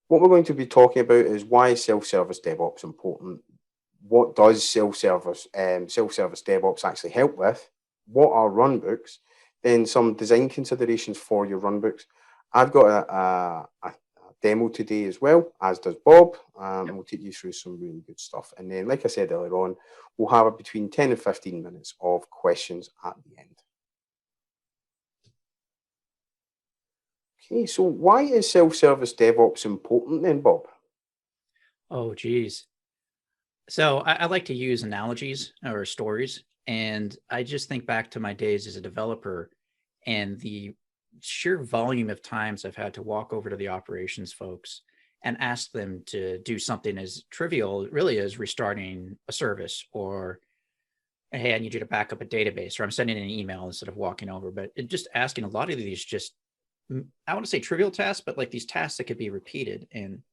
What we're going to be talking about is why is self-service DevOps important? What does self-service DevOps actually help with? What are runbooks? Then some design considerations for your runbooks. I've got a demo today as well, as does Bob, and we'll take you through some really good stuff. And then, like I said earlier on, we'll have between 10 and 15 minutes of questions at the end. Okay, so why is self-service DevOps important then, Bob? Oh, geez. So I like to use analogies or stories. And I just think back to my days as a developer and the sheer volume of times I've had to walk over to the operations folks and ask them to do something as trivial, really, as restarting a service, or, hey, I need you to back up a database, or I'm sending an email instead of walking over. But just asking a lot of these just, I want to say trivial tasks, but like these tasks that could be repeated and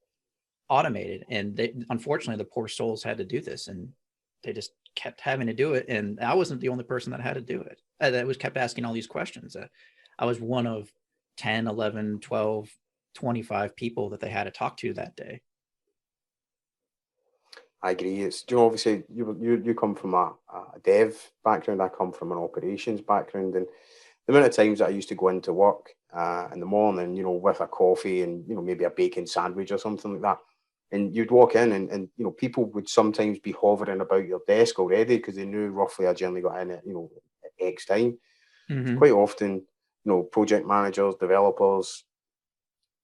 automated. And they, unfortunately, the poor souls had to do this, and they just kept having to do it. And I wasn't the only person that had to do it. That was kept asking all these questions. I was one of 10, 11, 12, 25 people that they had to talk to that day. I agree. It's, you know, obviously you come from a dev background. I come from an operations background, and the amount of times that I used to go into work in the morning, you know, with a coffee and, you know, maybe a bacon sandwich or something like that. And you'd walk in and you know, people would sometimes be hovering about your desk already because they knew roughly I generally got in at, you know, at X time. Mm-hmm. Quite often, you know, project managers, developers,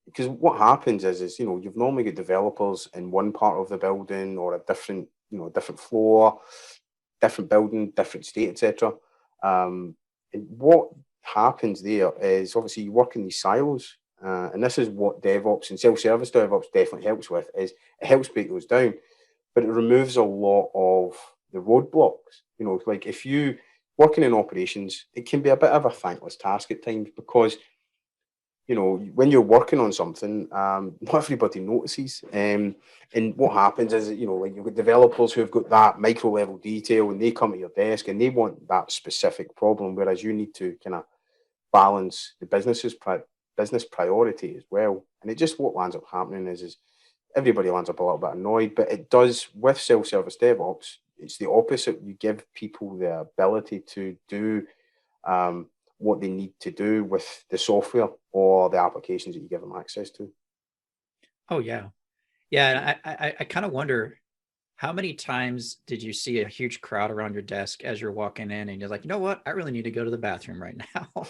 because what happens is, you know, you've normally got developers in one part of the building or a different, you know, different floor, different building, different state, etc. And what happens there is obviously you work in these silos, and this is what DevOps and self-service DevOps definitely helps with. Is it helps break those down, but it removes a lot of the roadblocks. You know, like if you working in operations, it can be a bit of a thankless task at times because you know, when you're working on something, not everybody notices. And what happens is, you know, like you've got developers who've got that micro level detail and they come to your desk and they want that specific problem, whereas you need to kind of balance the business priority as well. And it just what lands up happening is everybody lands up a little bit annoyed, but it does with self-service DevOps, it's the opposite. You give people the ability to do what they need to do with the software or the applications that you give them access to. Oh, yeah. Yeah. And I kind of wonder, how many times did you see a huge crowd around your desk as you're walking in and you're like, you know what? I really need to go to the bathroom right now.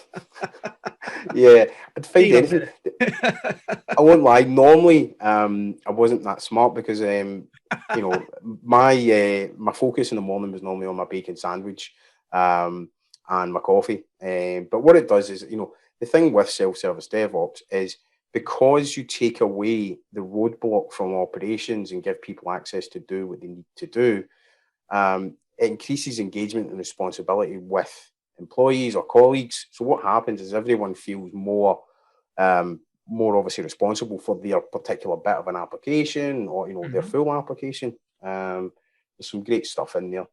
Yeah, I'd find Need a anything. minute. I won't lie. Normally, I wasn't that smart because, you know, my focus in the morning was normally on my bacon sandwich, and my coffee. But what it does is, you know, the thing with self-service DevOps is because you take away the roadblock from operations and give people access to do what they need to do, it increases engagement and responsibility with employees or colleagues. So what happens is everyone feels more obviously responsible for their particular bit of an application or you know their Mhm. full application. There's some great stuff in there,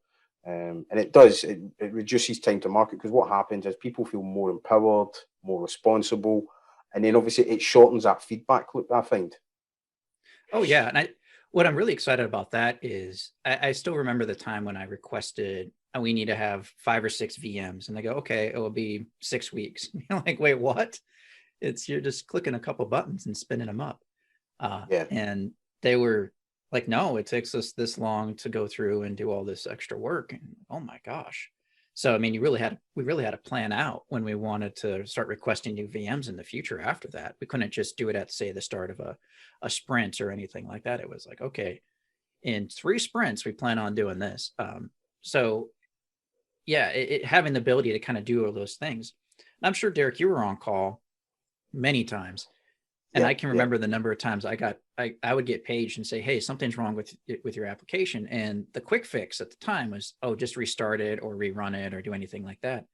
and it reduces time to market because what happens is people feel more empowered, more responsible, and then obviously it shortens that feedback loop. I find. Oh, yeah. And what I'm really excited about that is I still remember the time when I requested, we need to have 5 or 6 VMs. And they go, okay, it will be 6 weeks. You're like, wait, what? You're just clicking a couple buttons and spinning them up. Yeah, And they were like, no, it takes us this long to go through and do all this extra work. And oh my gosh. So, I mean, we really had to plan out when we wanted to start requesting new VMs in the future after that. We couldn't just do it at, say, the start of a sprint or anything like that. It was like, okay, in 3 sprints, we plan on doing this. So yeah, having the ability to kind of do all those things. And I'm sure, Derek, you were on call many times. And yeah, I can yeah. remember the number of times I would get paged and say, hey, something's wrong with your application. And the quick fix at the time was, oh, just restart it or rerun it or do anything like that.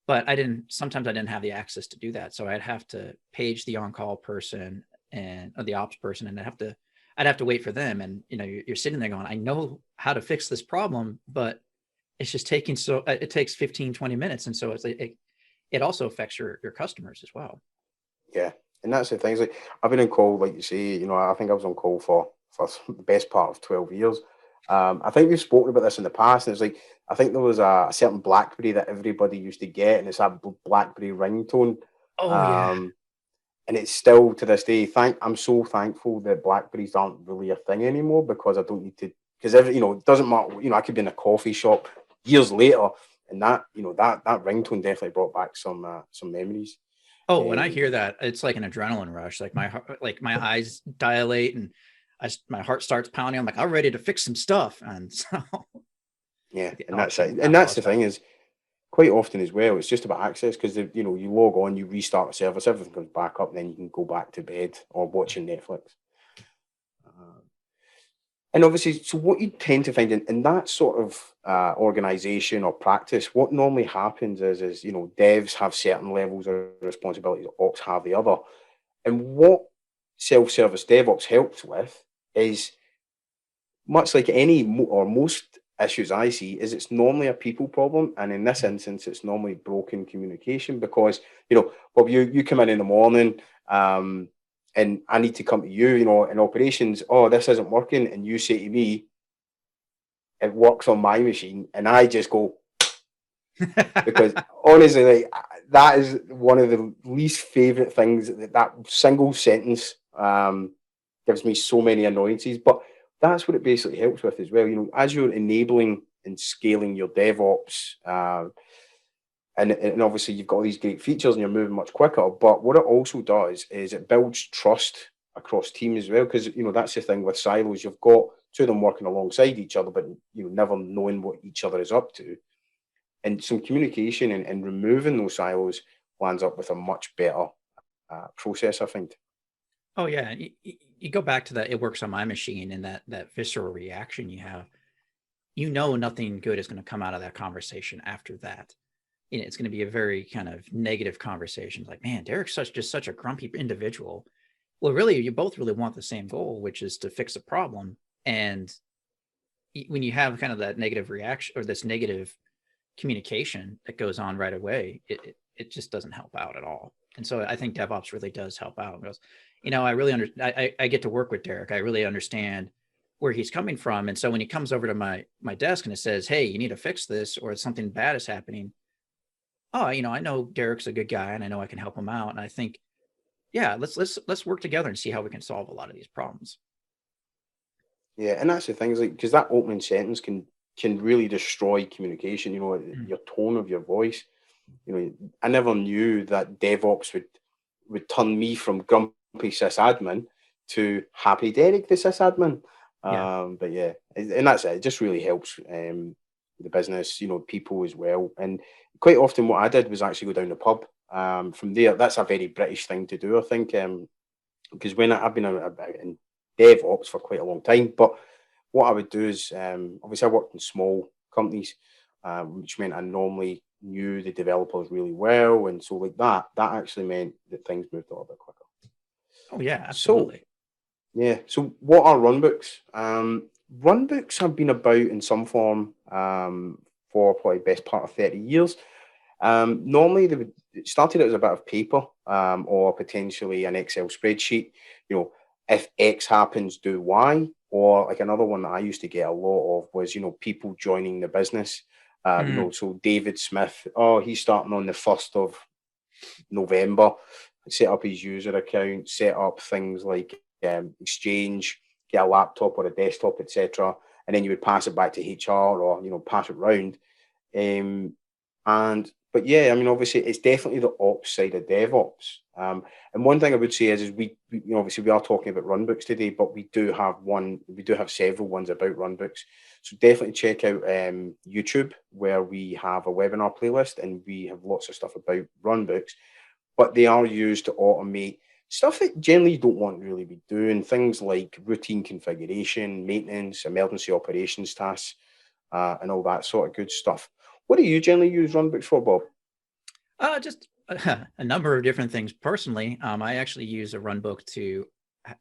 But sometimes I didn't have the access to do that. So I'd have to page the on-call person or the ops person, and I'd have to wait for them. And, you know, you're sitting there going, I know how to fix this problem, but it's just it takes 15, 20 minutes. And so it also affects your customers as well. Yeah, And that's the thing. Is like I've been on call, like you say, I think I was on call for the best part of 12 years. I think we've spoken about this in the past, and it's like I think there was a certain BlackBerry that everybody used to get, and it's that BlackBerry ringtone. Oh yeah. Um, and it's still to this day. I'm so thankful that Blackberries aren't really a thing anymore because I don't need to. Because it doesn't matter. I could be in a coffee shop years later, and that ringtone definitely brought back some memories. Oh, when I Um, hear that, it's like an adrenaline rush. Like my eyes dilate and my heart starts pounding. I'm like, I'm ready to fix some stuff. And so yeah, the and that's it. option And got that's the lost out. thing is quite often as well. It's just about access because you log on, you restart the service, everything comes back up, and then you can go back to bed or watching Netflix. Uh, And obviously, so what you tend to find in that sort of organization or practice, what normally happens is devs have certain levels of responsibility, ops have the other. And what self-service DevOps helps with is much like or most issues I see, is it's normally a people problem. And in this instance, it's normally broken communication because, Bob, you come in the morning, and I need to come to you, in operations, oh, this isn't working. And you say to me, it works on my machine. And I just go, because honestly, like that is one of the least favorite things that single sentence gives me so many annoyances. But that's what it basically helps with as well. As you're enabling and scaling your DevOps, and obviously you've got all these great features and you're moving much quicker. But what it also does is it builds trust across teams as well, because that's the thing with silos. You've got two of them working alongside each other, but never knowing what each other is up to. And some communication and removing those silos lands up with a much better process, I think. Oh yeah. You go back to that. It works on my machine and that visceral reaction you have. Nothing good is going to come out of that conversation after that. It's going to be a very kind of negative conversation. Like, man, Derek's just such a grumpy individual. Well, really, you both really want the same goal, which is to fix a problem. And when you have kind of that negative reaction or this negative communication that goes on right away, it just doesn't help out at all. And so I think DevOps really does help out. Because, I really I get to work with Derek. I really understand where he's coming from. And so when he comes over to my desk and it says, hey, you need to fix this, or something bad is happening. Oh, I know Derek's a good guy and I know I can help him out. And I think, yeah, let's work together and see how we can solve a lot of these problems. Yeah, and that's the thing is like because that opening sentence can really destroy communication. Mm. Your tone of your voice. I never knew that DevOps would turn me from grumpy sysadmin to happy Derek the sysadmin. Yeah. But yeah, and that's it. It just really helps the business, people as well. And quite often, what I did was actually go down the pub. From there, that's a very British thing to do, I think, because when I've been in DevOps for quite a long time. But what I would do is, obviously, I worked in small companies, which meant I normally knew the developers really well, and so like that actually meant that things moved a little bit quicker. Oh yeah, So absolutely. yeah, so what are runbooks? Runbooks have been about in some form for probably best part of 30 years. Normally, it started out as a bit of paper or potentially an Excel spreadsheet. If X happens, do Y. Or like another one that I used to get a lot of was, people joining the business. Mm. So David Smith, oh, he's starting on the 1st of November, set up his user account, set up things like Exchange, get a laptop or a desktop, etc. And then you would pass it back to HR or, pass it round. Um, and but yeah, I mean, obviously, it's definitely the ops side of DevOps. And one thing I would say is obviously we are talking about runbooks today, but we do have several ones about runbooks. So definitely check out YouTube where we have a webinar playlist and we have lots of stuff about runbooks. But they are used to automate stuff that generally you don't want to really be doing. Things like routine configuration, maintenance, emergency operations tasks, and all that sort of good stuff. What do you generally use runbooks for, Bob? Just a number of different things. Personally, I actually use a runbook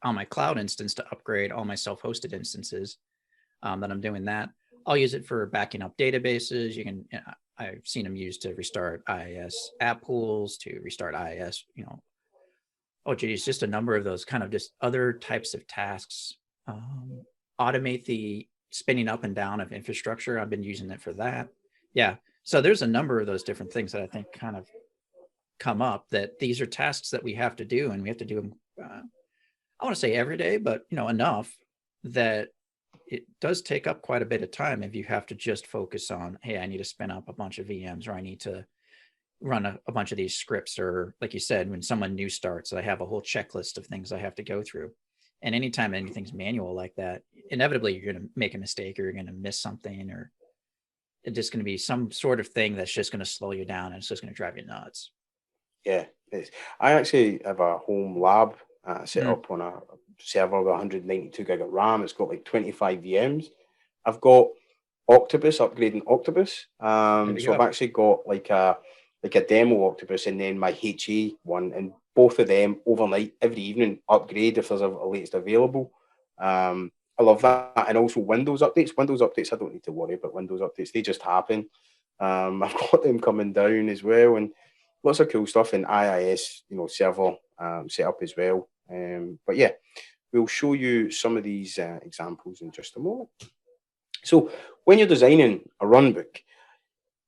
on my cloud instance to upgrade all my self-hosted instances. That I'm doing that. I'll use it for backing up databases. I've seen them used to restart IIS app pools, to restart IIS, Oh, geez, just a number of those kind of just other types of tasks. Automate the spinning up and down of infrastructure. I've been using it for that. Yeah. So there's a number of those different things that I think kind of come up, that these are tasks that we have to do, and we have to do them, I want to say every day, but enough that it does take up quite a bit of time if you have to just focus on, hey, I need to spin up a bunch of VMs, or I need to run a bunch of these scripts, or like you said, when someone new starts, I have a whole checklist of things I have to go through. And anytime anything's manual like that, inevitably you're going to make a mistake, or you're going to miss something, or it's just going to be some sort of thing that's just going to slow you down, and it's just going to drive you nuts. Yeah, I actually have a home lab set Mm. up on a server with 192 gig of RAM. It's got like 25 VMs. I've got Octopus, upgrading Octopus. There we So I've go. actually got like a demo Octopus, and then my HE one, and both of them overnight every evening upgrade if there's a latest available. I love that, and also Windows updates. Windows updates, I don't need to worry about Windows updates; they just happen. I've got them coming down as well, and lots of cool stuff in IIS, server setup as well. But yeah, we'll show you some of these examples in just a moment. So when you're designing a runbook,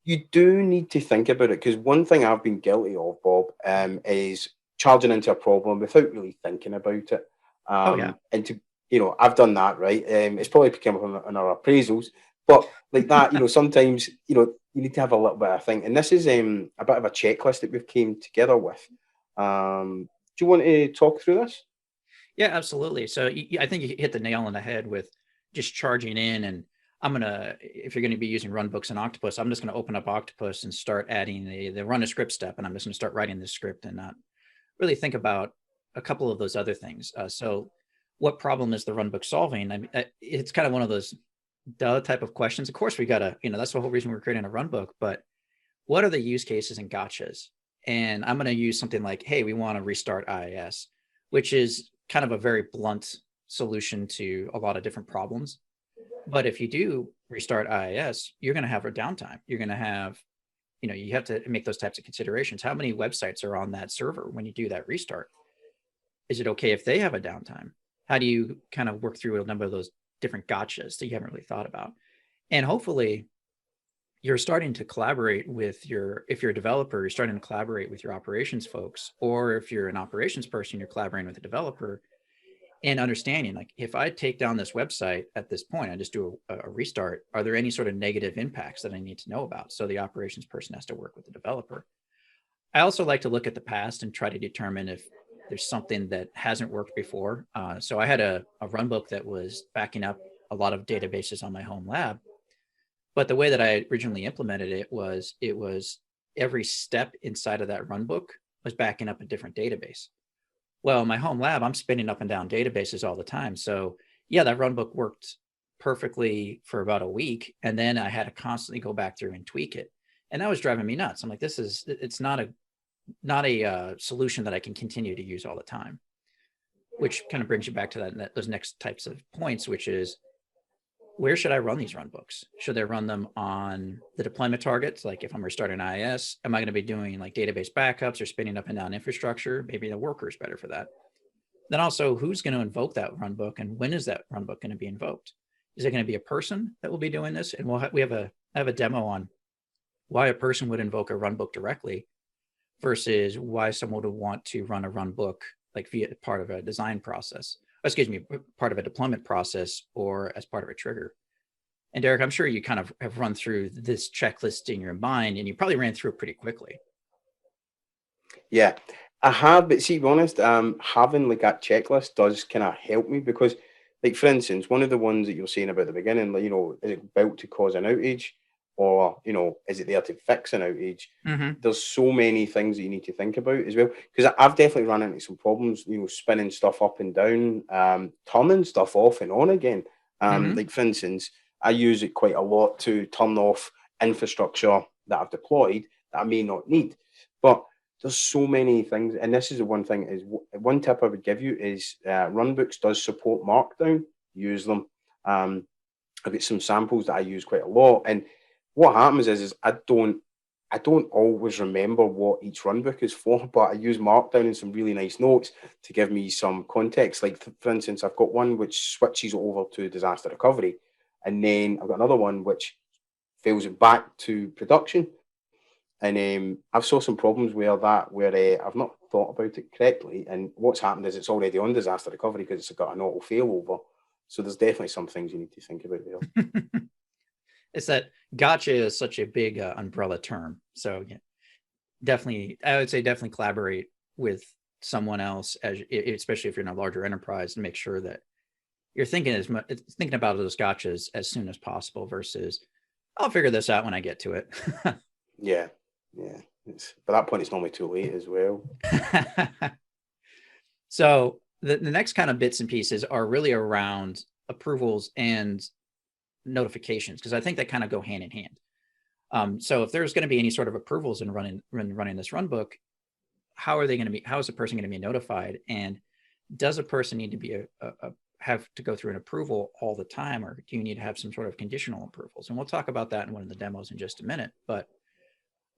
you do need to think about it, because one thing I've been guilty of, Bob, is charging into a problem without really thinking about it. Oh yeah. And I've done that, right? It's probably become on our appraisals, but like that, sometimes, you need to have a little bit of think. And this is a bit of a checklist that we've came together with. Do you want to talk through this? Yeah, absolutely. So I think you hit the nail on the head with just charging in. And if you're going to be using Runbooks and Octopus, I'm just going to open up Octopus and start adding the run a script step. And I'm just going to start writing this script and not really think about a couple of those other things. So what problem is the Runbook solving? I mean, it's kind of one of those duh type of questions. Of course, we got to, that's the whole reason we're creating a Runbook, but what are the use cases and gotchas? And I'm going to use something like, hey, we want to restart IIS, which is kind of a very blunt solution to a lot of different problems. But if you do restart IIS, you're going to have a downtime. You're going to have, you have to make those types of considerations. How many websites are on that server when you do that restart? Is it okay if they have a downtime? How do you kind of work through a number of those different gotchas that you haven't really thought about? And hopefully you're starting to collaborate with if you're a developer, you're starting to collaborate with your operations folks, or if you're an operations person, you're collaborating with a developer and understanding, like, if I take down this website at this point, I just do a restart, are there any sort of negative impacts that I need to know about? So the operations person has to work with the developer. I also like to look at the past and try to determine if there's something that hasn't worked before. So I had a runbook that was backing up a lot of databases on my home lab. But the way that I originally implemented it was every step inside of that runbook was backing up a different database. Well, in my home lab, I'm spinning up and down databases all the time. So yeah, that runbook worked perfectly for about a week. And then I had to constantly go back through and tweak it. And that was driving me nuts. I'm like, it's not a solution that I can continue to use all the time, which kind of brings you back to those next types of points, which is, where should I run these runbooks? Should I run them on the deployment targets? Like if I'm restarting IIS, am I going to be doing like database backups or spinning up and down infrastructure? Maybe the worker is better for that. Then also, who's going to invoke that runbook, and when is that runbook going to be invoked? Is it going to be a person that will be doing this? And I have a demo on why a person would invoke a runbook directly versus why someone would want to run a runbook like via part of a design process. Excuse me, part of a deployment process or as part of a trigger. And Derek, I'm sure you kind of have run through this checklist in your mind, and you probably ran through it pretty quickly. Yeah, I have, but see, to be honest, having like that checklist does kind of help me, because, like, for instance, one of the ones that you're saying about the beginning, like, is it built to cause an outage, or is it there to fix an outage? Mm-hmm. There's so many things that you need to think about as well, because I've definitely run into some problems, spinning stuff up and down, turning stuff off and on again. Mm-hmm. Like, for instance, I use it quite a lot to turn off infrastructure that I've deployed that I may not need. But there's so many things, and this is the one thing, is one tip I would give you is Runbooks does support Markdown. Use them. I've got some samples that I use quite a lot, and what happens is I don't I don't always remember what each runbook is for, but I use Markdown and some really nice notes to give me some context. Like, for instance, I've got one which switches over to disaster recovery, and then I've got another one which fails it back to production. And I've saw some problems where I've not thought about it correctly. And what's happened is it's already on disaster recovery because it's got an auto failover. So there's definitely some things you need to think about there. It's that gotcha is such a big umbrella term. So yeah, definitely, I would say definitely collaborate with someone else, especially if you're in a larger enterprise, and make sure that you're thinking about those gotchas as soon as possible versus I'll figure this out when I get to it. Yeah. By that point, it's normally too late as well. So the next kind of bits and pieces are really around approvals and notifications, because I think they kind of go hand in hand. So if there's going to be any sort of approvals in running this runbook, how is a person going to be notified? And does a person need to be have to go through an approval all the time, or do you need to have some sort of conditional approvals? And we'll talk about that in one of the demos in just a minute. But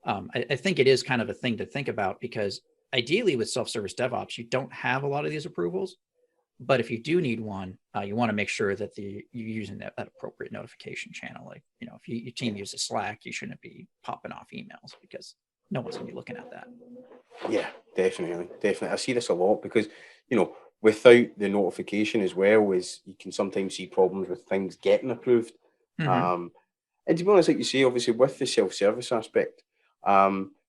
I think it is kind of a thing to think about, because ideally with self-service DevOps, you don't have a lot of these approvals. But if you do need one, you want to make sure that you're using that appropriate notification channel. Like, if your team uses Slack, you shouldn't be popping off emails, because no one's going to be looking at that. Yeah, definitely. I see this a lot because, without the notification as well, is you can sometimes see problems with things getting approved. Mm-hmm. And to be honest, like you say, obviously with the self-service aspect,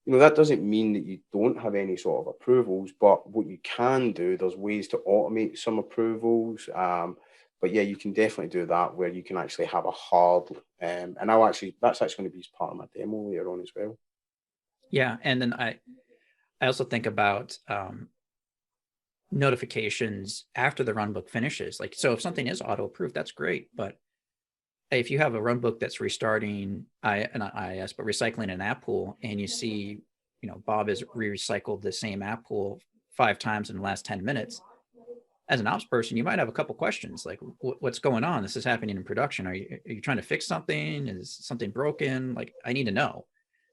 that doesn't mean that you don't have any sort of approvals, but what you can do, there's ways to automate some approvals. But yeah, you can definitely do that where you can actually have a hard, and that's actually going to be part of my demo later on as well. Yeah, and then I also think about notifications after the runbook finishes. Like, so if something is auto approved, that's great. But if you have a runbook that's restarting, not IIS, but recycling an app pool, and you see, Bob has recycled the same app pool 5 times in the last 10 minutes, as an ops person, you might have a couple questions like, what's going on? This is happening in production. Are you trying to fix something? Is something broken? Like, I need to know.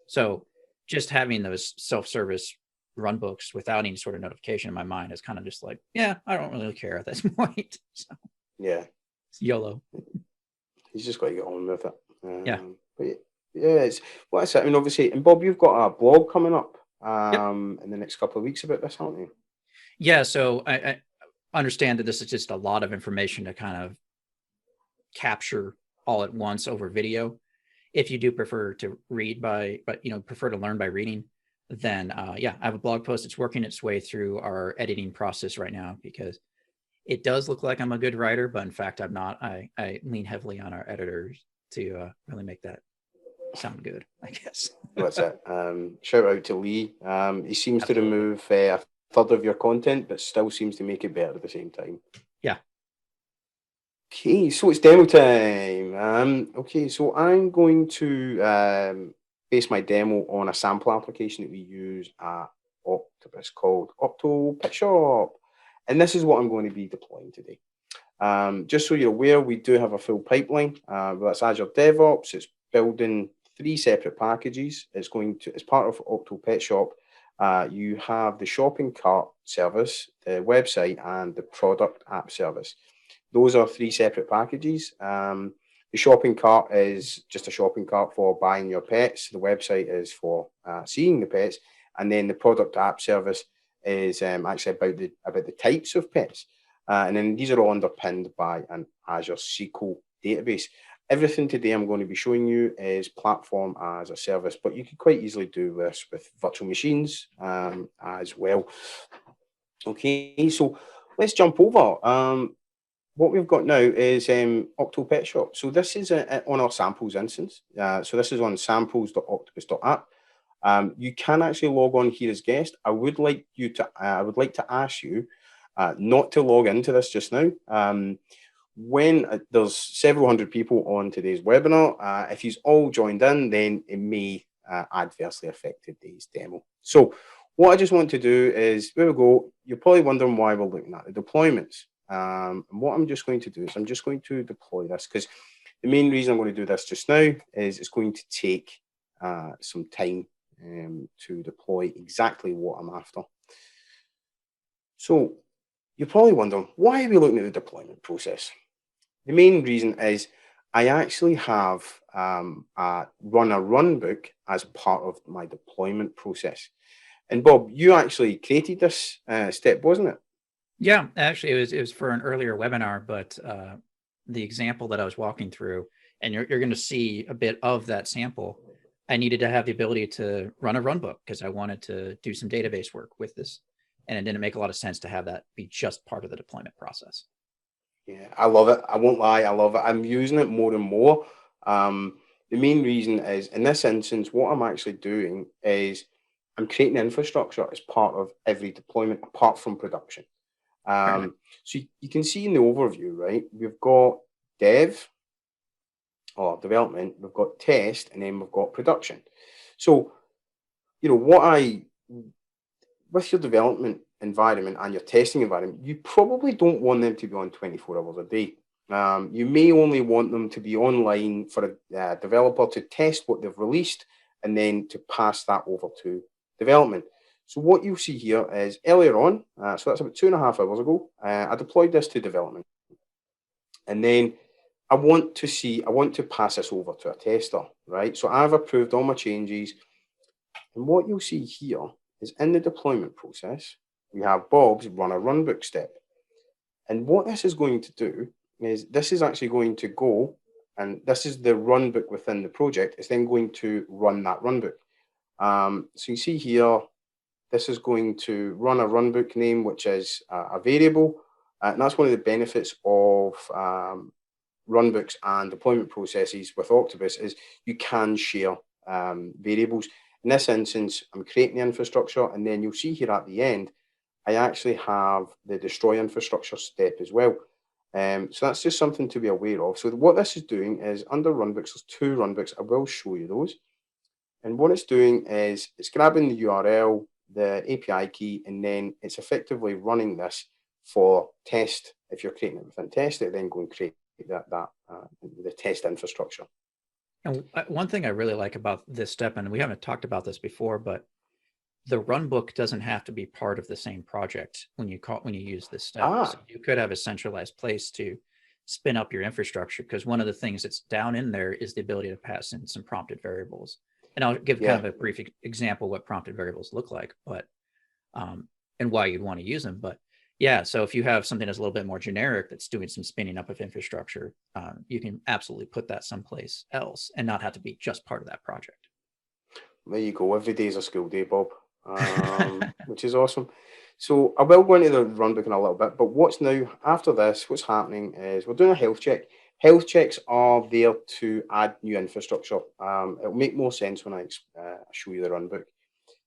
So just having those self-service runbooks without any sort of notification in my mind is kind of just like, yeah, I don't really care at this point. So, yeah, it's YOLO. He's just got to get on with it. Yeah. But yeah, it's I mean, obviously, and Bob, you've got a blog coming up in the next couple of weeks about this, aren't you? Yeah. So I understand that this is just a lot of information to kind of capture all at once over video. If you do prefer to read prefer to learn by reading, then I have a blog post. It's working its way through our editing process right now, because it does look like I'm a good writer, but in fact, I'm not. I lean heavily on our editors to really make that sound good, I guess. That's it. Shout out to Lee. He seems to remove a third of your content, but still seems to make it better at the same time. Yeah. Okay, so it's demo time. Okay, so I'm going to base my demo on a sample application that we use at Octopus called Octopus. And this is what I'm going to be deploying today. Just so you're aware, we do have a full pipeline. That's Azure DevOps. It's building 3 separate packages. It's going to, as part of Octopus, you have the shopping cart service, the website, and the product app service. Those are 3 separate packages. The shopping cart is just a shopping cart for buying your pets. The website is for seeing the pets, and then the product app service is actually about the types of pets. And then these are all underpinned by an Azure SQL database. Everything today I'm going to be showing you is platform as a service, but you could quite easily do this with virtual machines as well. Okay, so let's jump over. What we've got now is Octopus. So this is on our samples instance. So this is on samples.octopus.app. You can actually log on here as guest. I would like to ask you not to log into this just now. When there's several hundred people on today's webinar, if you've all joined in, then it may adversely affect today's demo. So what I just want to do is, there we go. You're probably wondering why we're looking at the deployments. And what I'm just going to do is I'm just going to deploy this, because the main reason I'm going to do this just now is it's going to take some time to deploy exactly what I'm after. So you're probably wondering, why are we looking at the deployment process? The main reason is I actually have run a runbook as part of my deployment process. And Bob, you actually created this step, wasn't it? Yeah, actually, it was for an earlier webinar, but the example that I was walking through, and you're going to see a bit of that sample. I needed to have the ability to run a runbook because I wanted to do some database work with this, and it didn't make a lot of sense to have that be just part of the deployment process. Yeah, I love it. I won't lie, I love it. I'm using it more and more. The main reason is, in this instance, what I'm actually doing is I'm creating infrastructure as part of every deployment apart from production. Right. So you can see in the overview, right, we've got dev or development, we've got test, and then we've got production. So, with your development environment and your testing environment, you probably don't want them to be on 24 hours a day. You may only want them to be online for a developer to test what they've released and then to pass that over to development. So what you'll see here is earlier on, so that's about 2.5 hours ago, I deployed this to development. And then I want to pass this over to a tester, right? So I've approved all my changes. And what you'll see here is in the deployment process, we have Bob's run a runbook step. And what this is going to do is this is actually going to go, and this is the runbook within the project. It's then going to run that runbook. So you see here, this is going to run a runbook name, which is a variable. And that's one of the benefits of runbooks and deployment processes with Octopus is you can share variables. In this instance, I'm creating the infrastructure, and then you'll see here at the end, I actually have the destroy infrastructure step as well. So that's just something to be aware of. So what this is doing is under runbooks, there's 2 runbooks. I will show you those. And what it's doing is it's grabbing the URL, the API key, and then it's effectively running this for test. If you're creating it within test, it then go and create the test infrastructure. And one thing I really like about this step, and we haven't talked about this before, but the runbook doesn't have to be part of the same project when you use this step. So you could have a centralized place to spin up your infrastructure, because one of the things that's down in there is the ability to pass in some prompted variables. And I'll give kind of a brief example what prompted variables look like, but and why you'd want to use them. But yeah, so if you have something that's a little bit more generic that's doing some spinning up of infrastructure, you can absolutely put that someplace else and not have to be just part of that project. There you go. Every day is a school day, Bob, which is awesome. So I will go into the runbook in a little bit, but what's now after this, what's happening is we're doing a health check. Health checks are there to add new infrastructure. It'll make more sense when I show you the runbook.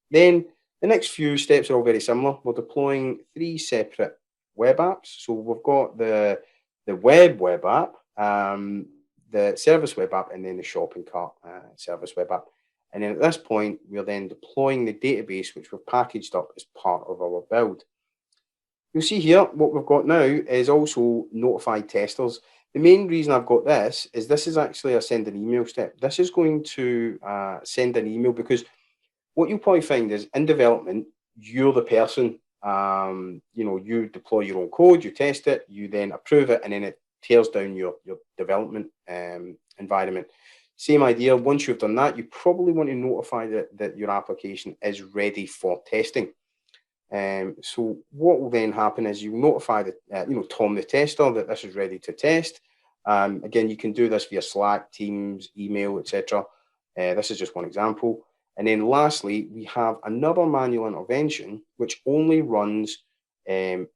Then the next few steps are all very similar. We're deploying 3 separate web apps. So we've got the web app, the service web app, and then the shopping cart service web app. And then at this point, we're then deploying the database, which we've packaged up as part of our build. You'll see here, what we've got now is also notified testers. The main reason I've got this is actually a send an email step. This is going to send an email, because what you'll probably find is in development, you're the person, you deploy your own code, you test it, you then approve it, and then it tears down your development environment. Same idea. Once you've done that, you probably want to notify that your application is ready for testing. So what will then happen is you notify Tom, the tester, that this is ready to test. Again, you can do this via Slack, Teams, email, etc. This is just one example. And then lastly, we have another manual intervention, which only runs in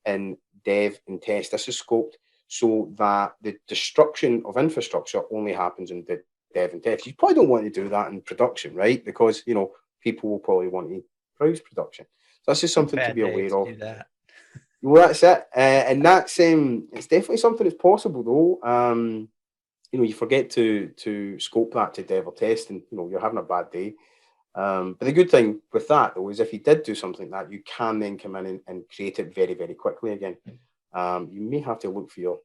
dev and test. This is scoped so that the destruction of infrastructure only happens in the dev and test. You probably don't want to do that in production, right? Because, people will probably want to browse production. So that's just something to be aware of. Do that. Well, that's it. And that's it's definitely something that's possible, though. You forget to scope that to dev or test, and you're having a bad day. But the good thing with that, though, is if you did do something like that, you can then come in and create it very, very quickly again. You may have to look for your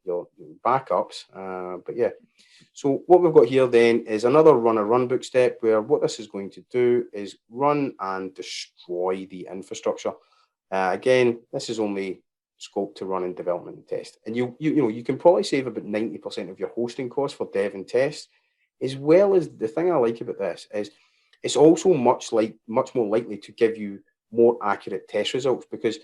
backups, but yeah. So what we've got here then is another runbook step, where what this is going to do is run and destroy the infrastructure. Again, this is only scope to run in development and test, and you can probably save about 90% of your hosting costs for dev and test, as well as the thing I like about this is it's also much more likely to give you more accurate test results, because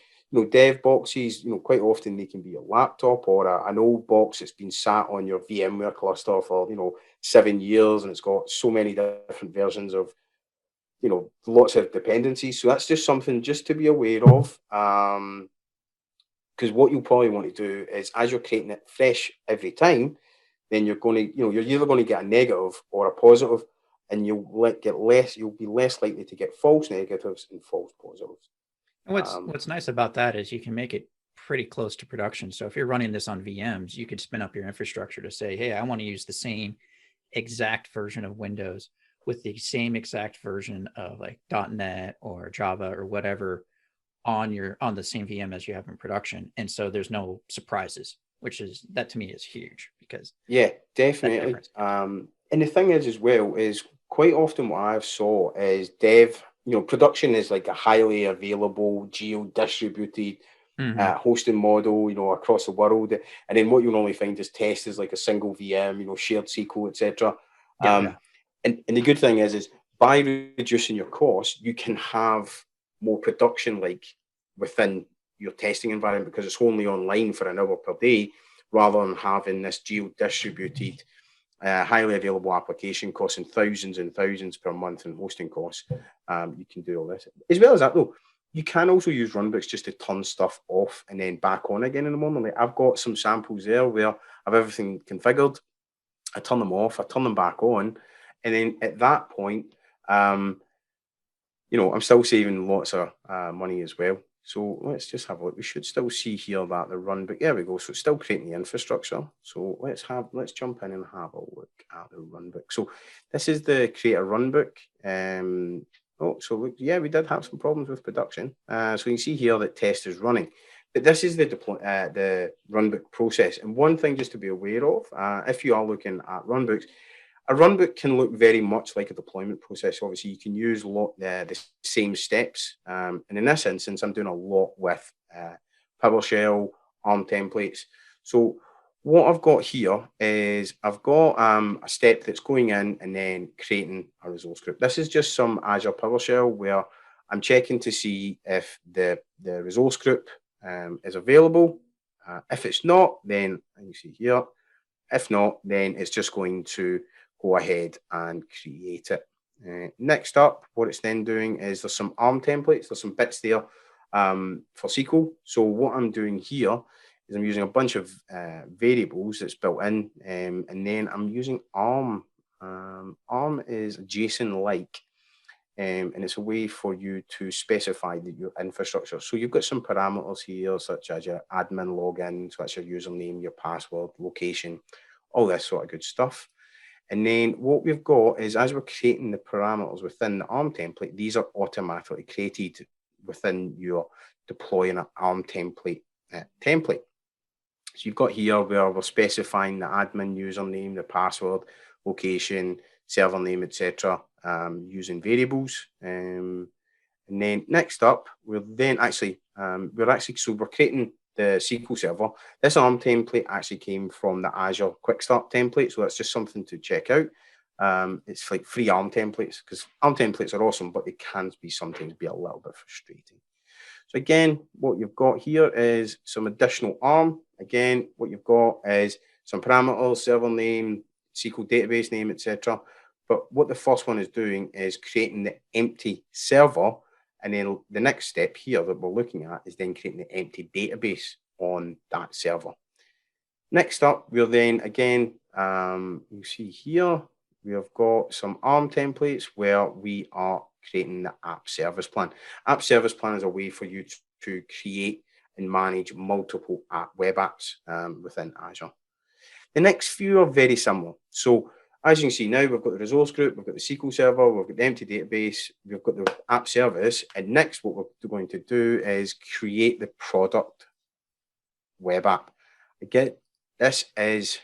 dev boxes, quite often they can be a laptop or an old box that's been sat on your VMware cluster for 7 years, and it's got so many different versions of lots of dependencies. So that's just something just to be aware of. Because what you'll probably want to do is, as you're creating it fresh every time, then you're going to, you're either going to get a negative or a positive, and you'll be less likely to get false negatives and false positives. And what's nice about that is you can make it pretty close to production. So if you're running this on VMs, you could spin up your infrastructure to say, hey, I want to use the same exact version of Windows with the same exact version of like .NET or Java or whatever on the same VM as you have in production. And so there's no surprises, that to me is huge, because yeah, definitely. And the thing is as well is, quite often what I've saw is production is like a highly available geo-distributed hosting model, across the world. And then what you'll normally find is test is like a single VM, shared SQL, etc. And the good thing is by reducing your cost, you can have more production within your testing environment, because it's only online for an hour per day, rather than having this geo-distributed highly available application costing thousands and thousands per month in hosting costs. You can do all this. As well as that, though, you can also use Runbooks just to turn stuff off and then back on again in the morning. I've got some samples there where I've everything configured. I turn them off, I turn them back on, and then at that point, I'm still saving lots of money as well. So let's just have a look. We should still see here that the Runbook, there we go. So it's still creating the infrastructure. So let's jump in and have a look at the Runbook. So this is the create a Runbook. So look, yeah, we did have some problems with production. So you can see here that test is running. But this is the Runbook process. And one thing just to be aware of, if you are looking at Runbooks, a runbook can look very much like a deployment process. Obviously, you can use the same steps. And in this instance, I'm doing a lot with PowerShell, ARM templates. So what I've got here is I've got a step that's going in and then creating a result script. This is just some Azure PowerShell where I'm checking to see if the result script is available. If it's not, then you see here. If not, then it's just going to go ahead and create it. Next up, what it's then doing is there's some ARM templates, there's some bits there for SQL. So what I'm doing here is I'm using a bunch of variables that's built in, and then I'm using ARM. ARM is JSON-like, and it's a way for you to specify your infrastructure. So you've got some parameters here, such as your admin login, so that's your username, your password, location, all this sort of good stuff. And then what we've got is, as we're creating the parameters within the ARM template, these are automatically created within your deploying an ARM template. So you've got here where we're specifying the admin username, the password, location, server name, etc., using variables. And then next up, we're creating the SQL Server. This ARM template actually came from the Azure Quick Start template, so that's just something to check out. It's like free ARM templates, because ARM templates are awesome, but they can sometimes be a little bit frustrating. So again, what you've got here is some additional ARM. Again, what you've got is some parameters, server name, SQL database name, etc. But what the first one is doing is creating the empty server. And then the next step here that we're looking at is then creating the empty database on that server. Next up, we're then again, you see here, we have got some ARM templates where we are creating the app service plan. App service plan is a way for you to create and manage multiple web apps within Azure. The next few are very similar. So as you can see now, we've got the resource group, we've got the SQL Server, we've got the empty database, we've got the app service. And next, what we're going to do is create the product web app. Again, this is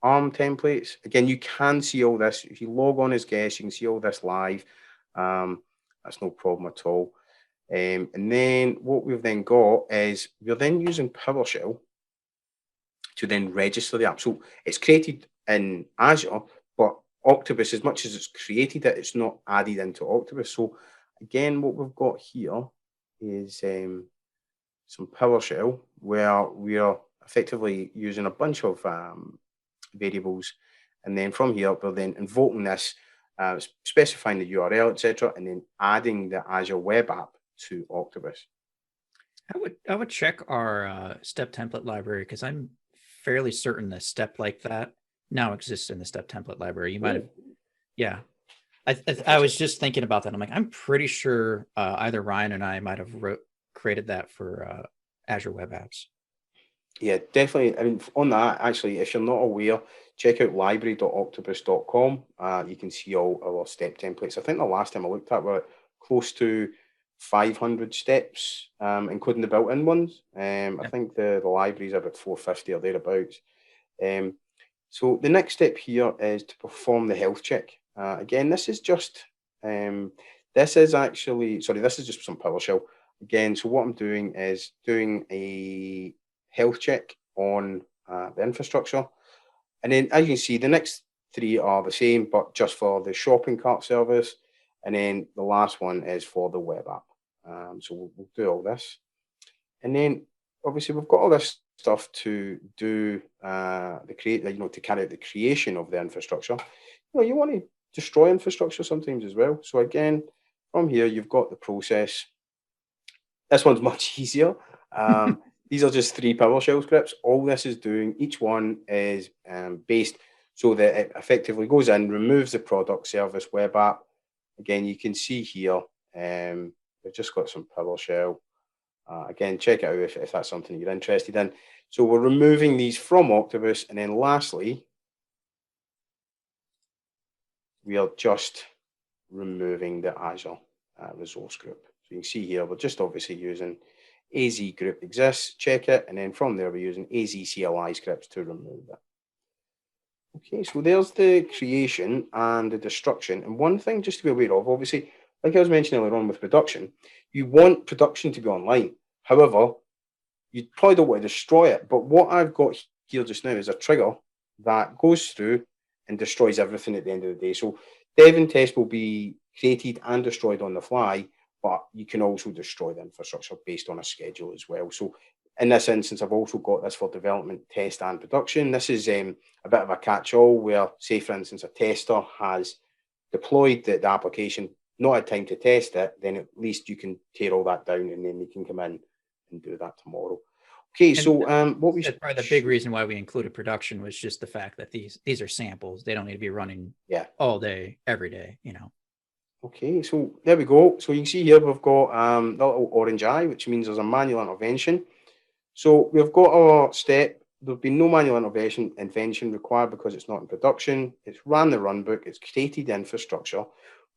ARM templates. Again, you can see all this. If you log on as guest, you can see all this live. That's no problem at all. And then what we've then got is we're then using PowerShell to then register the app. So it's created in Azure, but Octopus, as much as it's created it, it's not added into Octopus. So again, what we've got here is some PowerShell where we are effectively using a bunch of variables. And then from here, we're then invoking this, specifying the URL, etc., and then adding the Azure web app to Octopus. I would check our step template library, because I'm fairly certain a step like that now exists in the step template library. You might have, yeah. I was just thinking about that. I'm like, I'm pretty sure either Ryan and I might have created that for Azure Web Apps. Yeah, definitely. I mean, on that, actually, if you're not aware, check out library.octopus.com. You can see all our step templates. I think the last time I looked at were close to 500 steps, including the built-in ones. I think the libraries are about 450 or thereabouts. So the next step here is to perform the health check. Again, this is just this is just some PowerShell. Again, so what I'm doing is doing a health check on the infrastructure. And then as you can see, the next three are the same, but just for the shopping cart service. And then the last one is for the web app. So we'll do all this. And then obviously we've got all this stuff to do to carry out the creation of the infrastructure. You want to destroy infrastructure sometimes as well. So again, from here, you've got the process. This one's much easier. These are just 3 PowerShell scripts. All this is doing, each one is based so that it effectively goes in, removes the product, service, web app. Again, you can see here, we've just got some PowerShell. Again, check it out if that's something you're interested in. So we're removing these from Octopus. And then lastly, we are just removing the Azure resource group. So you can see here, we're just obviously using AZ group exists, check it, and then from there we're using AZ CLI scripts to remove it. Okay, so there's the creation and the destruction. And one thing just to be aware of, obviously, like I was mentioning earlier on with production, you want production to be online. However, you probably don't want to destroy it. But what I've got here just now is a trigger that goes through and destroys everything at the end of the day. So dev and test will be created and destroyed on the fly, but you can also destroy the infrastructure based on a schedule as well. So in this instance, I've also got this for development, test, and production. This is a bit of a catch-all where, say, for instance, a tester has deployed the application, not had time to test it, then at least you can tear all that down and then you can come in and do that tomorrow. Okay, and so what we should... Probably the big reason why we included production was just the fact that these are samples. They don't need to be running all day, every day, Okay, so there we go. So you can see here we've got the little orange eye, which means there's a manual intervention. So we've got our step. There'll be no manual intervention required because it's not in production. It's ran the runbook. It's created the infrastructure.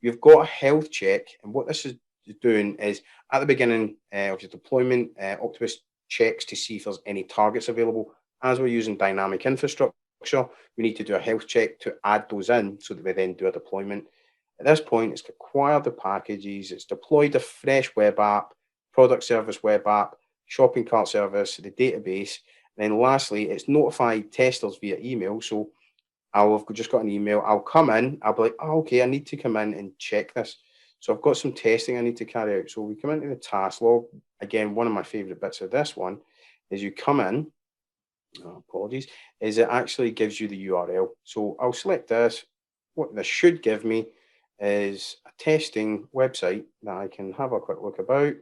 We've got a health check. And what this is doing is at the beginning of your deployment, Octopus checks to see if there's any targets available. As we're using dynamic infrastructure, we need to do a health check to add those in so that we then do a deployment. At this point, it's acquired the packages. It's deployed a fresh web app, product service web app, shopping cart service, the database. And then lastly, it's notified testers via email. So I've just got an email. I'll come in. I'll be like, oh, okay, I need to come in and check this. So I've got some testing I need to carry out. So we come into the task log. Again, one of my favorite bits of this one is you come in, apologies, is it actually gives you the URL. So I'll select this. What this should give me is a testing website that I can have a quick look about.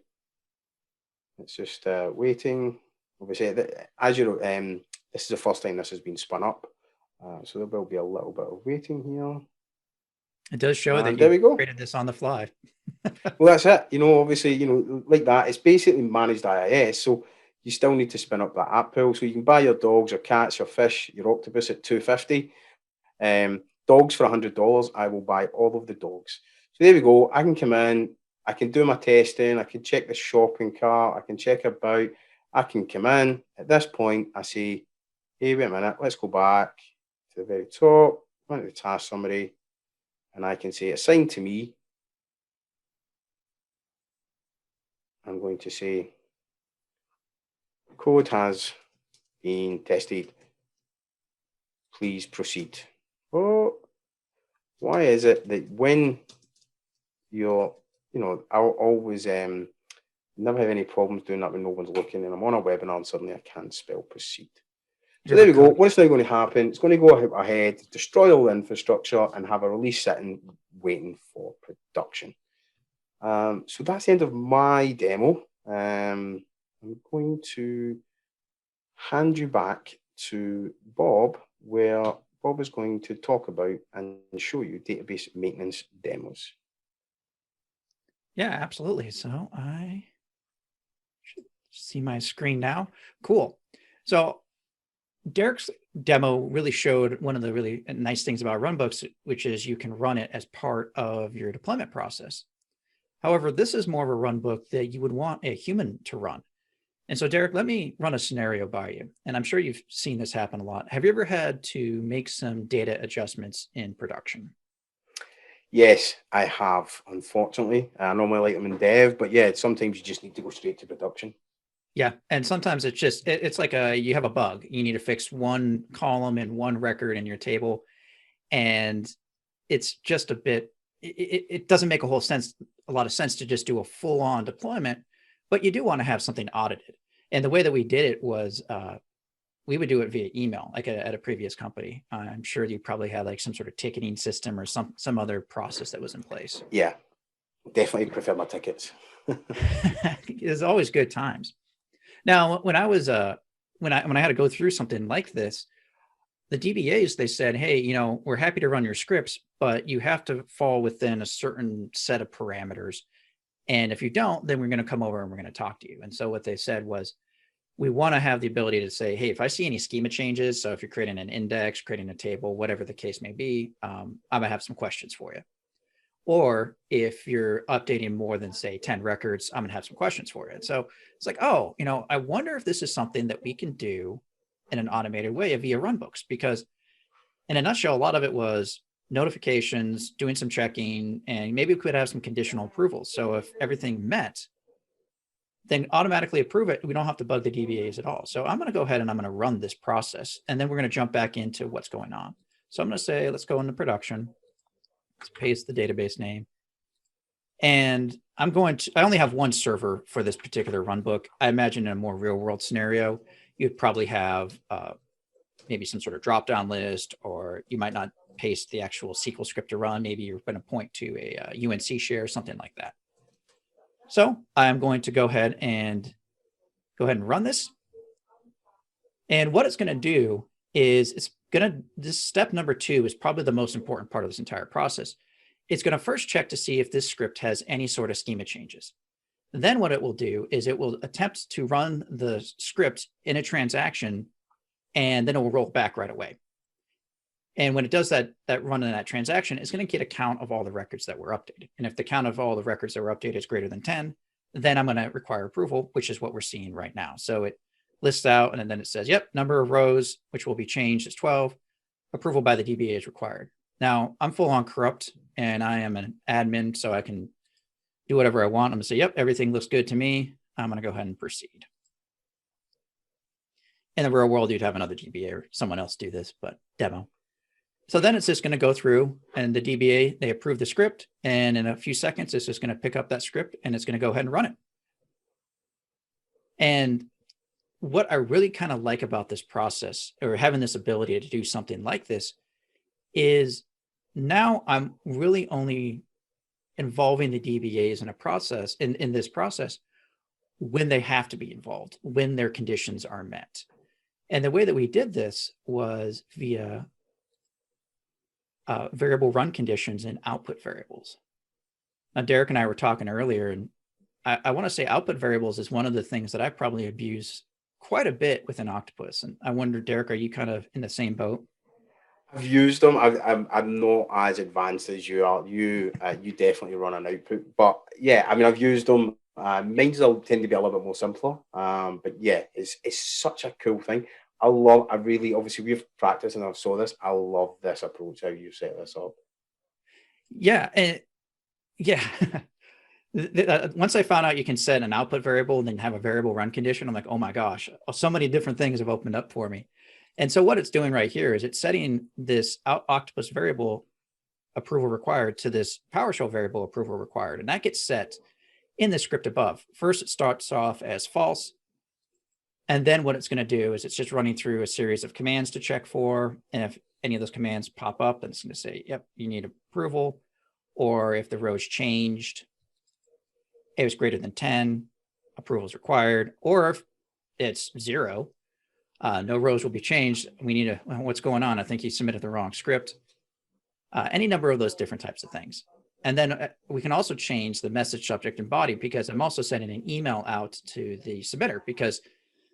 It's just waiting. Obviously, as you know, this is the first time this has been spun up. So there will be a little bit of waiting here. It does show that you created this on the fly. Well, that's it. Obviously, like that. It's basically managed IIS. So you still need to spin up that app pool. So you can buy your dogs, your cats, your fish, your octopus at $250. Dogs for $100. I will buy all of the dogs. So there we go. I can come in. I can do my testing. I can check the shopping cart. I can check about. I can come in at this point. I say, hey, wait a minute, let's go back to the very top, into the task summary, and I can say assign to me. I'm going to say code has been tested. Please proceed. Oh, why is it that when you're, I'll always never have any problems doing that when no one's looking, and I'm on a webinar and suddenly I can't spell proceed. So there we go. What's now going to happen? It's going to go ahead, destroy all the infrastructure, and have a release sitting waiting for production. So that's the end of my demo. I'm going to hand you back to Bob, where Bob is going to talk about and show you database maintenance demos. Yeah, absolutely. So I should see my screen now. Cool. So Derek's demo really showed one of the really nice things about Runbooks, which is you can run it as part of your deployment process. However, this is more of a runbook that you would want a human to run. And so, Derek, let me run a scenario by you. And I'm sure you've seen this happen a lot. Have you ever had to make some data adjustments in production? Yes, I have, unfortunately. I normally like them in dev, but yeah, sometimes you just need to go straight to production. Yeah, and sometimes it's just, it's like you have a bug. You need to fix one column and one record in your table. And it's just a bit, it doesn't make a lot of sense to just do a full-on deployment, but you do want to have something audited. And the way that we did it was we would do it via email, like at a previous company. I'm sure you probably had like some sort of ticketing system or some other process that was in place. Yeah, definitely prefer my tickets. There's always good times. Now, when I was when I had to go through something like this, the DBAs, they said, hey, we're happy to run your scripts, but you have to fall within a certain set of parameters. And if you don't, then we're going to come over and we're going to talk to you. And so what they said was, we want to have the ability to say, hey, if I see any schema changes, so if you're creating an index, creating a table, whatever the case may be, I'm going to have some questions for you. Or if you're updating more than, say, 10 records, I'm going to have some questions for you. And so it's like, oh, I wonder if this is something that we can do in an automated way via Runbooks, because in a nutshell, a lot of it was notifications, doing some checking, and maybe we could have some conditional approvals. So if everything met, then automatically approve it. We don't have to bug the DBAs at all. So I'm going to go ahead and I'm going to run this process, and then we're going to jump back into what's going on. So I'm going to say, let's go into production. Let's paste the database name. And I only have one server for this particular runbook. I imagine in a more real world scenario, you'd probably have maybe some sort of drop-down list, or you might not paste the actual SQL script to run. Maybe you're going to point to a UNC share, something like that. So I'm going to go ahead and run this. And what it's going to do is this step number 2 is probably the most important part of this entire process. It's going to first check to see if this script has any sort of schema changes. Then what it will do is it will attempt to run the script in a transaction, and then it will roll back right away. And when it does that run in that transaction, it's going to get a count of all the records that were updated. And if the count of all the records that were updated is greater than 10, then I'm going to require approval, which is what we're seeing right now. So it lists out, and then it says, yep, number of rows, which will be changed, is 12. Approval by the DBA is required. Now, I'm full on corrupt, and I am an admin, so I can do whatever I want. I'm going to say, yep, everything looks good to me. I'm going to go ahead and proceed. In the real world, you'd have another DBA or someone else do this, but demo. So then it's just going to go through, and the DBA, they approve the script. And in a few seconds, it's just going to pick up that script, and it's going to go ahead and run it. And what I really kind of like about this process, or having this ability to do something like this, is now I'm really only involving the DBAs in a process, in this process, when they have to be involved, when their conditions are met. And the way that we did this was via variable run conditions and output variables. Now, Derek and I were talking earlier, and I want to say output variables is one of the things that I probably abuse quite a bit within Octopus. And I wonder, Derek, are you kind of in the same boat? I've used them. I'm not as advanced as you are. You definitely run an output, but yeah, I mean, I've used them. Mine's will tend to be a little bit more simpler. But yeah, it's such a cool thing. Obviously we've practiced and I've saw this. I love this approach, how you set this up. Yeah. And yeah. Once I found out you can set an output variable and then have a variable run condition, I'm like, oh my gosh, so many different things have opened up for me. And so what it's doing right here is it's setting this Octopus variable approval required to this PowerShell variable approval required. And that gets set in the script above. First, it starts off as false. And then what it's going to do is it's just running through a series of commands to check for. And if any of those commands pop up, then it's going to say, yep, you need approval. Or if the row's changed, it was greater than 10, approval is required. Or if it's 0, no rows will be changed. We need what's going on? I think you submitted the wrong script. Any number of those different types of things. And then we can also change the message subject and body, because I'm also sending an email out to the submitter, because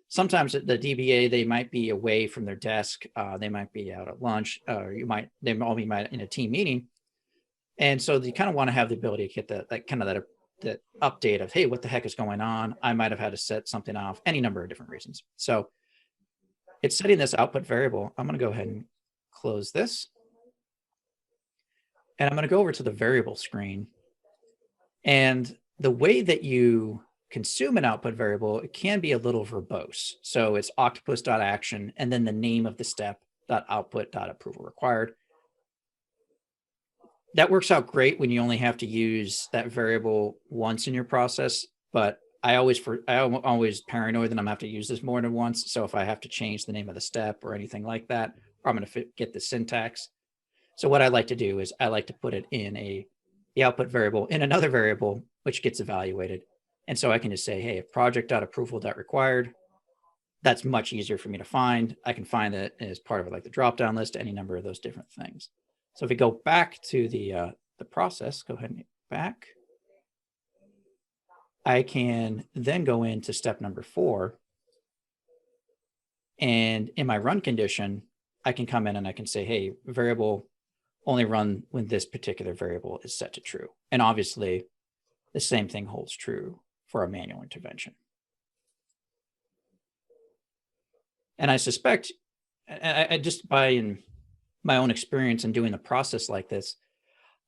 sometimes the DBA, they might be away from their desk. They might be out at lunch, or they might all be in a team meeting. And so you kind of want to have the ability to get that update of, hey, what the heck is going on? I might have had to set something off, any number of different reasons. So it's setting this output variable. I'm going to go ahead and close this. And I'm going to go over to the variable screen. And the way that you consume an output variable, it can be a little verbose. So it's octopus.action and then the name of the step .output.approval required. That works out great when you only have to use that variable once in your process. But I'm always paranoid that I'm going to have to use this more than once. So if I have to change the name of the step or anything like that, or I'm going to get the syntax. So what I like to do is I like to put it in the output variable in another variable, which gets evaluated. And so I can just say, hey, if project.approval.required, that's much easier for me to find. I can find it as part of like the drop-down list, any number of those different things. So if we go back to the process, go ahead and get back. I can then go into step number 4. And in my run condition, I can come in and I can say, hey, variable only run when this particular variable is set to true. And obviously, the same thing holds true for a manual intervention. And I suspect, I just by my own experience in doing the process like this,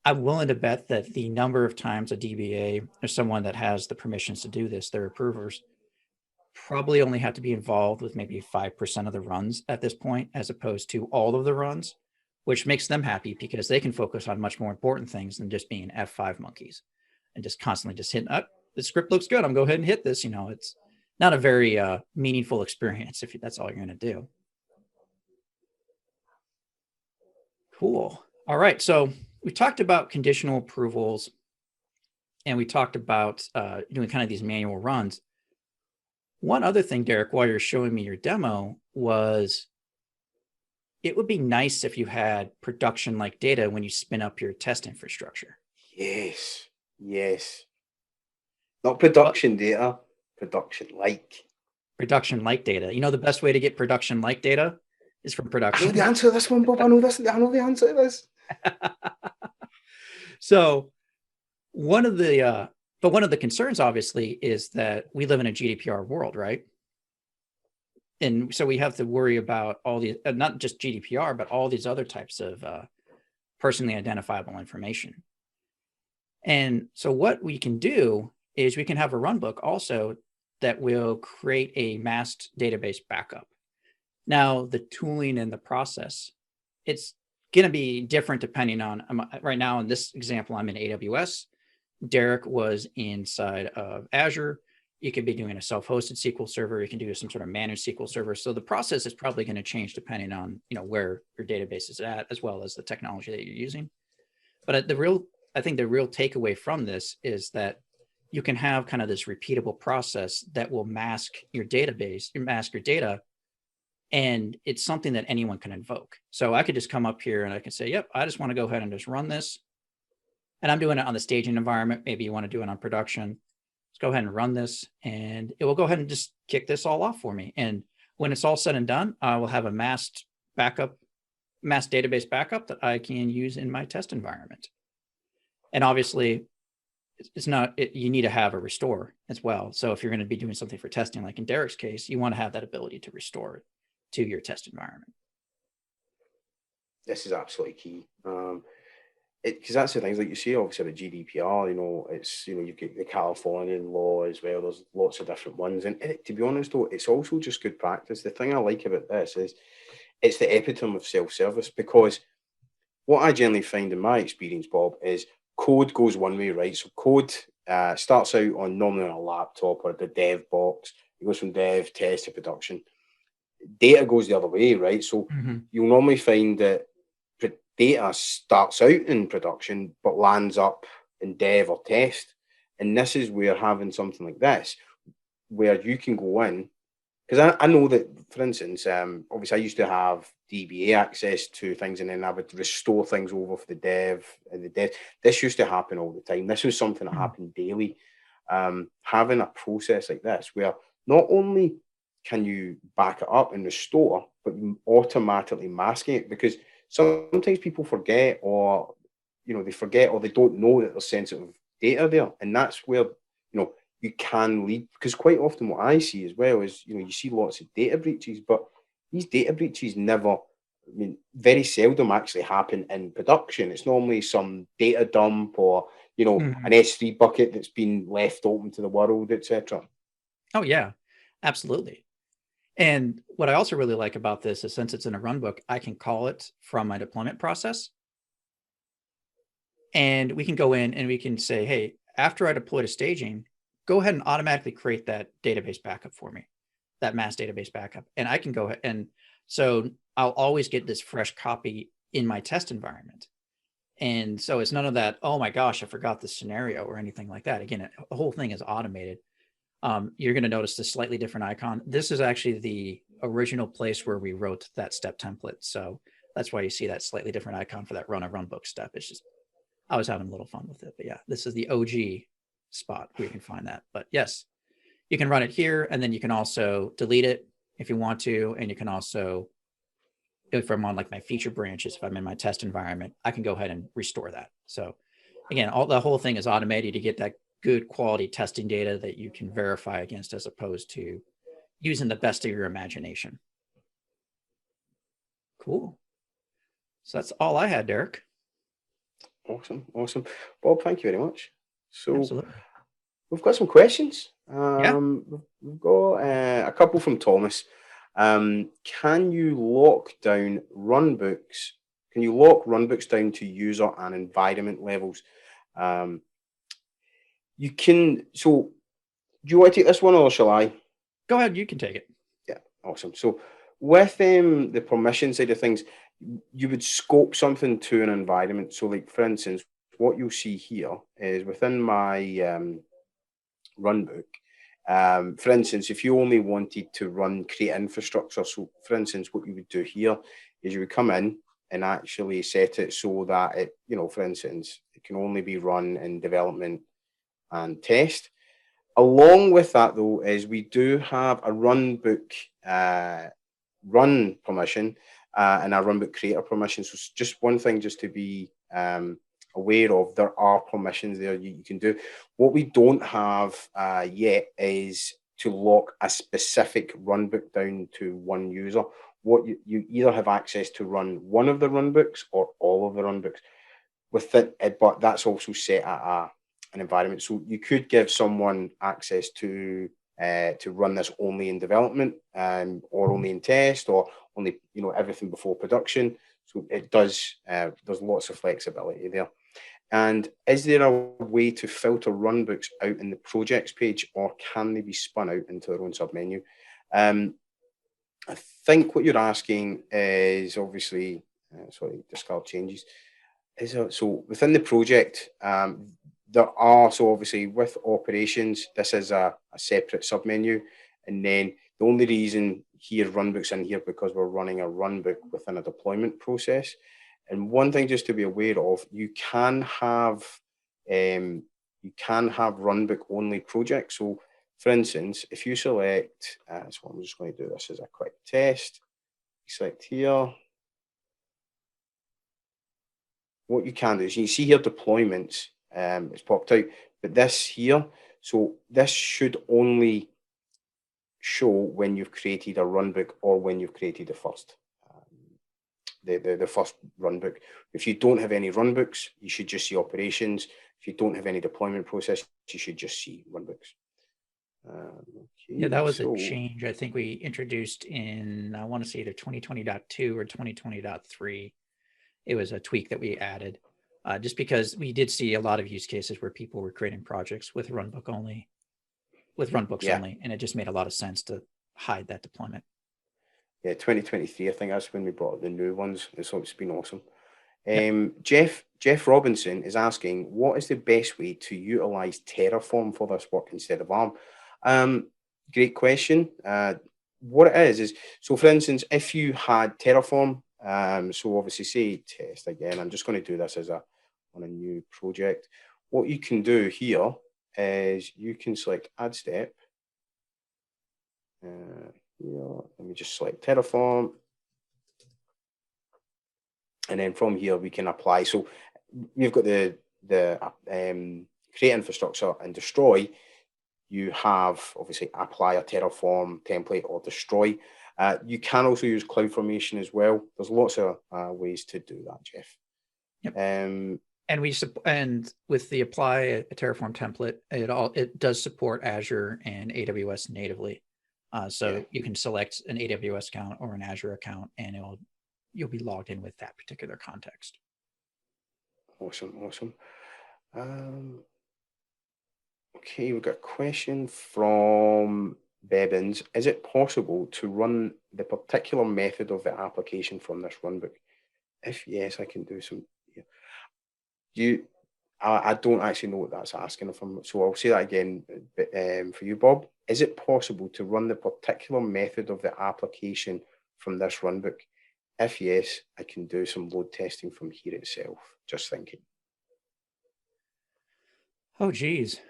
I'm willing to bet that the number of times a DBA or someone that has the permissions to do this, their approvers, probably only have to be involved with maybe 5% of the runs at this point, as opposed to all of the runs, which makes them happy because they can focus on much more important things than just being F5 monkeys and just constantly just hitting up. The script looks good. I'm going to go ahead and hit this. It's not a very meaningful experience if that's all you're going to do. Cool. All right. So we talked about conditional approvals and we talked about doing kind of these manual runs. One other thing, Derek, while you're showing me your demo, was it would be nice if you had production-like data when you spin up your test infrastructure. Yes. Not production data, production-like. Production-like data. The best way to get production-like data is from production. I know the answer to this one, Bob. I know the answer to this. So one of the concerns, obviously, is that we live in a GDPR world, right? And so we have to worry about all the, not just GDPR, but all these other types of personally identifiable information. And so what we can do is we can have a runbook also that will create a masked database backup. Now, the tooling and the process, it's going to be different depending on, right now in this example, I'm in AWS. Derek was inside of Azure. You could be doing a self-hosted SQL server. You can do some sort of managed SQL server. So the process is probably going to change depending on where your database is at, as well as the technology that you're using. But I think the real takeaway from this is that you can have kind of this repeatable process that will mask your database, mask your data, and it's something that anyone can invoke. So I could just come up here and I can say, yep, I just want to go ahead and just run this. And I'm doing it on the staging environment. Maybe you want to do it on production. Let's go ahead and run this, and it will go ahead and just kick this all off for me. And when it's all said and done, I will have a masked database backup that I can use in my test environment. And obviously, it's not, you need to have a restore as well. So if you're going to be doing something for testing, like in Derek's case, you want to have that ability to restore to your test environment. This is absolutely key. Because that's the things, like you say, obviously the GDPR, it's, you've got the Californian law as well. There's lots of different ones. And to be honest, though, it's also just good practice. The thing I like about this is it's the epitome of self-service, because what I generally find in my experience, Bob, is code goes one way, right? So code starts out normally on a laptop or the dev box. It goes from dev, test to production. Data goes the other way, right? So you'll normally find that data starts out in production but lands up in dev or test. And this is where having something like this, where you can go in, because I know that, for instance, obviously I used to have DBA access to things, and then I would restore things over for the dev and the dev. This used to happen all the time. This was something that happened daily. Having a process like this, where not only can you back it up and restore, but you automatically masking it, because sometimes people forget, or they forget, or they don't know that there's sensitive data there, and that's where you can lead. Because quite often what I see as well is you see lots of data breaches, but these data breaches very seldom actually happen in production. It's normally some data dump, or an S3 bucket that's been left open to the world, etc. Oh yeah, absolutely. And what I also really like about this is, since it's in a runbook, I can call it from my deployment process. And we can go in and we can say, hey, after I deploy to staging, go ahead and automatically create that database backup for me, that mass database backup. And I can go ahead, and so I'll always get this fresh copy in my test environment. And so it's none of that, oh my gosh, I forgot this scenario or anything like that. Again, the whole thing is automated. You're going to notice the slightly different icon. This is actually the original place where we wrote that step template. So that's why you see that slightly different icon for that run a runbook step. It's just, I was having a little fun with it. But yeah, this is the OG spot where you can find that. But yes, you can run it here, and then you can also delete it if you want to. And you can also, if I'm on like my feature branches, if I'm in my test environment, I can go ahead and restore that. So again, the whole thing is automated to get that good quality testing data that you can verify against, as opposed to using the best of your imagination. Cool. So that's all I had, Derek. Awesome. Bob, thank you very much. So absolutely, we've got some questions. Yeah. We've got a couple from Thomas. Can you lock down runbooks? Can you lock runbooks down to user and environment levels? You can. So, do you want to take this one, or shall I? Go ahead. You can take it. Yeah, awesome. So, with the permission side of things, you would scope something to an environment. So, like for instance, what you'll see here is within my runbook. For instance, if you only wanted to create infrastructure, so for instance, what you would do here is you would come in and actually set it so that it, for instance, it can only be run in development and test. Along with that, though, is we do have a runbook run permission and a runbook creator permission. So just one thing just to be aware of, there are permissions there you can do. What we don't have yet is to lock a specific runbook down to one user. What you either have access to run one of the runbooks or all of the runbooks with it, but that's also set at an environment. So you could give someone access to run this only in development or only in test, or only everything before production. So it does. There's lots of flexibility there. And is there a way to filter runbooks out in the projects page, or can they be spun out into their own submenu? I think what you're asking is obviously, discard changes. So within the project, there are, so obviously with operations, this is a separate submenu. And then the only reason here runbooks in here, because we're running a runbook within a deployment process. And one thing just to be aware of, you can have runbook only projects. So for instance, if you select, so I'm just going to do this as a quick test. Select here. What you can do is you see here deployments, it's popped out, But this here, so this should only show when you've created a runbook or when you've created the first runbook. If you don't have any runbooks, you should just see operations. If you don't have any deployment process, you should just see runbooks. Okay, yeah, that was a change I think we introduced in, I want to say either 2020.2 or 2020.3. It was a tweak that we added just because we did see a lot of use cases where people were creating projects with runbooks only, and it just made a lot of sense to hide that deployment. Yeah, 2023, I think that's when we brought the new ones. It's been awesome. Jeff Robinson is asking, what is the best way to utilize Terraform for this work instead of ARM? Great question. What it is, so for instance, if you had Terraform, so obviously say test again, I'm just going to do this on a new project. What you can do here is you can select add step. Here, let me just select Terraform. And then from here, we can apply. So we've got the create infrastructure and destroy. You have obviously apply a Terraform template or destroy. You can also use CloudFormation as well. There's lots of ways to do that, Jeff. Yep. And with the apply a Terraform template, it does support Azure and AWS natively. So you can select an AWS account or an Azure account, and you'll be logged in with that particular context. Awesome. Okay, we've got a question from Bevins. Is it possible to run the particular method of the application from this runbook? If yes, I can do some. I don't actually know what that's asking. So I'll say that again for you, Bob. Is it possible to run the particular method of the application from this runbook? If yes, I can do some load testing from here itself. Just thinking. Oh, geez.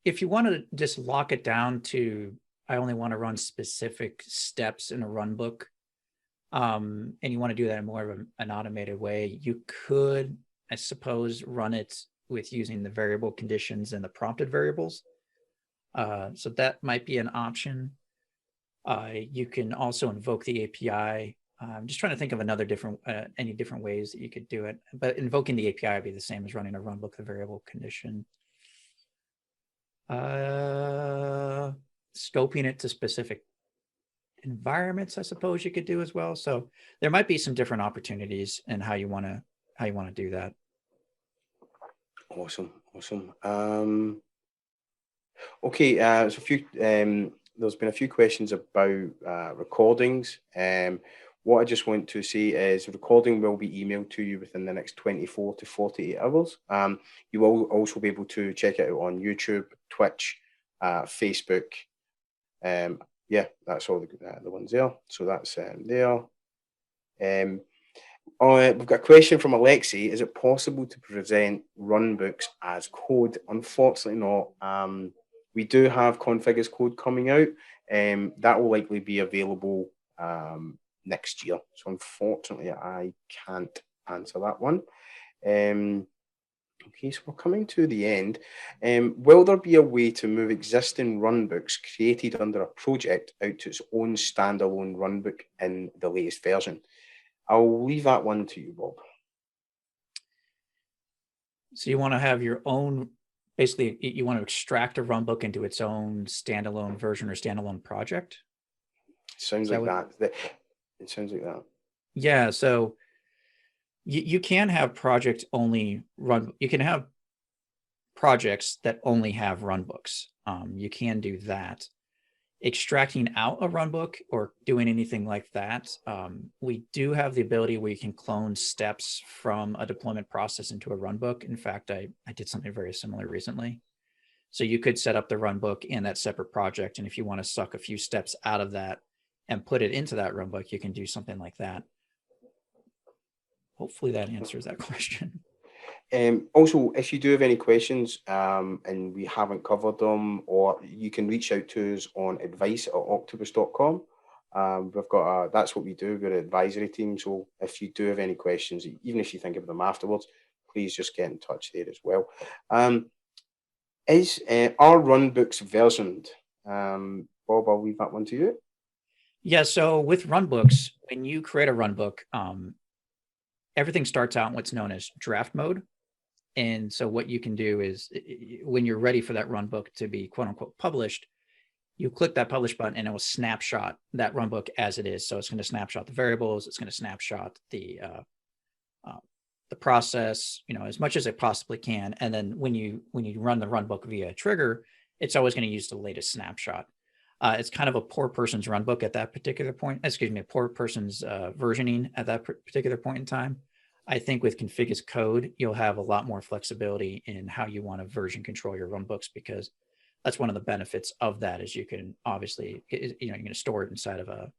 If you want to just lock it down to, I only want to run specific steps in a runbook, and you want to do that in more of an automated way, you could, I suppose, run it with using the variable conditions and the prompted variables. So that might be an option. You can also invoke the API. I'm just trying to think of any different ways that you could do it. But invoking the API would be the same as running a runbook, the variable condition. Scoping it to specific environments, I suppose you could do as well. So there might be some different opportunities in how you want to do that. Awesome. Okay, so there's been a few questions about recordings. What I just want to say is recording will be emailed to you within the next 24 to 48 hours. You will also be able to check it out on YouTube, Twitch, Facebook. That's all the ones there. So that's there. We've got a question from Alexi. Is it possible to present runbooks as code? Unfortunately not. We do have config as code coming out. That will likely be available next year. So unfortunately, I can't answer that one. Okay, so we're coming to the end. Will there be a way to move existing runbooks created under a project out to its own standalone runbook in the latest version? I'll leave that one to you, Bob. So you want to have your own, basically, you want to extract a runbook into its own standalone version or standalone project? Sounds like that. It sounds like that. Yeah, so you can have you can have projects that only have runbooks. You can do that. Extracting out a runbook or doing anything like that, we do have the ability where you can clone steps from a deployment process into a runbook. In fact, I did something very similar recently. So you could set up the runbook in that separate project, and if you want to suck a few steps out of that and put it into that runbook, you can do something like that. Hopefully that answers that question. Also, if you do have any questions and we haven't covered them, or you can reach out to us on advice@octopus.com. We've got that's what we do. We're an advisory team. So if you do have any questions, even if you think of them afterwards, please just get in touch there as well. Are Runbooks versioned? Bob, I'll leave that one to you. Yeah, so with Runbooks, when you create a Runbook, everything starts out in what's known as draft mode. And so what you can do is when you're ready for that Runbook to be quote unquote published, you click that publish button and it will snapshot that Runbook as it is. So it's going to snapshot the variables, it's going to snapshot the process, as much as it possibly can. And then when you run the Runbook via a trigger, it's always going to use the latest snapshot. It's kind of a poor person's Runbook at that particular point. Excuse me, a poor person's versioning at that particular point in time. I think with config as code, you'll have a lot more flexibility in how you want to version control your Runbooks, because that's one of the benefits of that is you can obviously, you're going to store it inside of a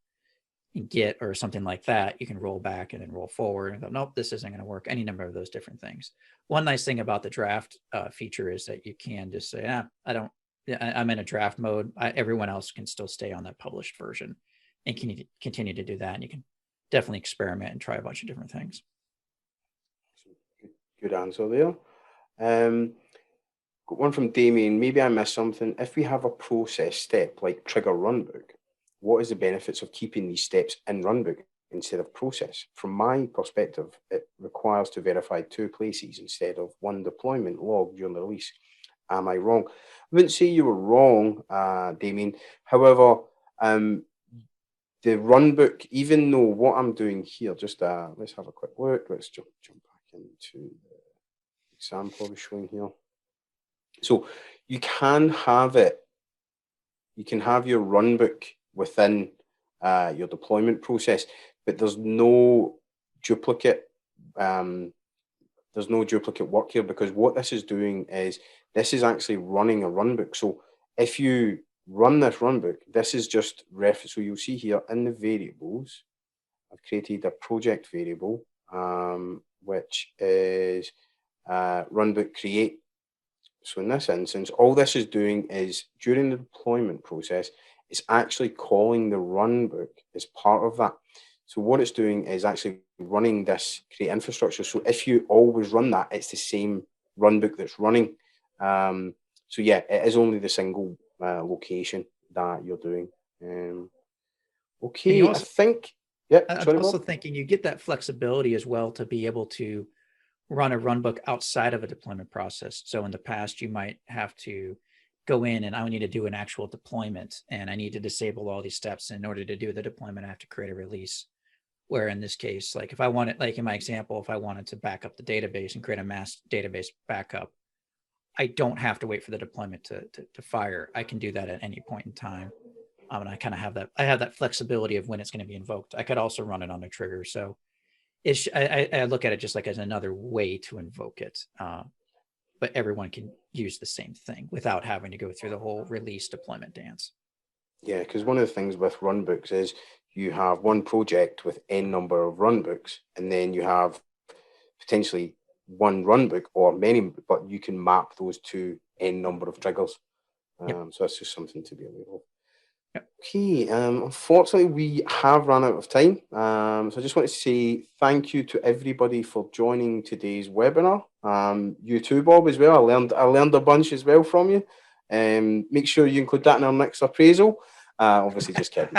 Git or something like that. You can roll back and then roll forward and go, nope, this isn't going to work. Any number of those different things. One nice thing about the draft feature is that you can just say, I'm in a draft mode. Everyone else can still stay on that published version and can continue to do that. And you can definitely experiment and try a bunch of different things. Good answer there. Got one from Damien. Maybe I missed something. If we have a process step like trigger Runbook, what is the benefits of keeping these steps in Runbook instead of process? From my perspective, it requires to verify 2 places instead of 1 deployment log during the release. Am I wrong? I wouldn't say you were wrong, Damien. However, the Runbook, even though what I'm doing here, just let's have a quick look. Let's jump back into the example I was showing here. So you can have it. You can have your Runbook within your deployment process, but there's no duplicate. There's no duplicate work here, because what this is doing is this is actually running a Runbook. So if you run this Runbook, this is just so you'll see here in the variables, I've created a project variable, which is Runbook create. So in this instance, all this is doing is during the deployment process, it's actually calling the Runbook as part of that. So what it's doing is actually running this create infrastructure. So if you always run that, it's the same Runbook that's running. So yeah, it is only the single location that you're doing. Okay, Also, I think, yeah. I'm also thinking you get that flexibility as well to be able to run a Runbook outside of a deployment process. So in the past, you might have to go in and I need to do an actual deployment and I need to disable all these steps. In order to do the deployment, I have to create a release. Where in this case, like if I wanted, like in my example, if I wanted to back up the database and create a mass database backup, I don't have to wait for the deployment to fire. I can do that at any point in time. And I kind of have that, I have that flexibility of when it's going to be invoked. I could also run it on a trigger. So I look at it just like as another way to invoke it. But everyone can use the same thing without having to go through the whole release deployment dance. Yeah, because one of the things with Runbooks is you have one project with n number of Runbooks, and then you have potentially one Runbook or many, but you can map those to n number of triggers. So that's just something to be aware of. Okay, unfortunately, we have run out of time. So I just want to say thank you to everybody for joining today's webinar. You too, Bob, as well. I learned a bunch as well from you. Make sure you include that in our next appraisal. Obviously, just kidding.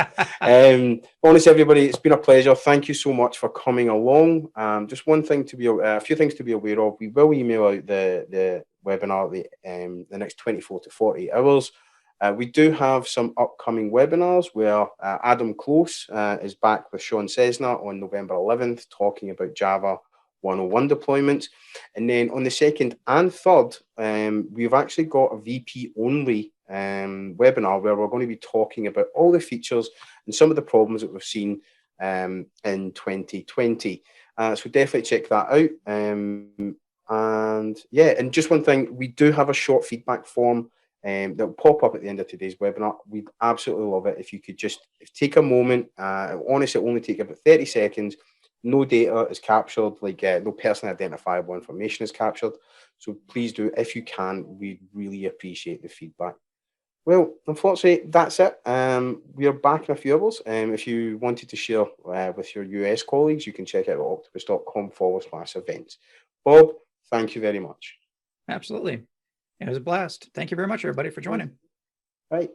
Honestly, everybody, it's been a pleasure. Thank you so much for coming along. Just one thing to be, a few things to be aware of. We will email out the webinar the next 24 to 48 hours. We do have some upcoming webinars where Adam Close is back with Sean Cessna on November 11th talking about Java 101 deployments. And then on the 2nd and 3rd, we've actually got a VP only webinar where we're going to be talking about all the features and some of the problems that we've seen in 2020. So definitely check that out. And yeah, and just one thing, we do have a short feedback form that will pop up at the end of today's webinar. We'd absolutely love it if you could just take a moment. Honestly, it'll only take about 30 seconds. No data is captured, like no personally identifiable information is captured. So please do, if you can, we really appreciate the feedback. Well, unfortunately, that's it. We are back in a few hours. If you wanted to share with your US colleagues, you can check out octopus.com/events. Bob, Thank you very much. Absolutely. It was a blast. Thank you very much, everybody, for joining. Right.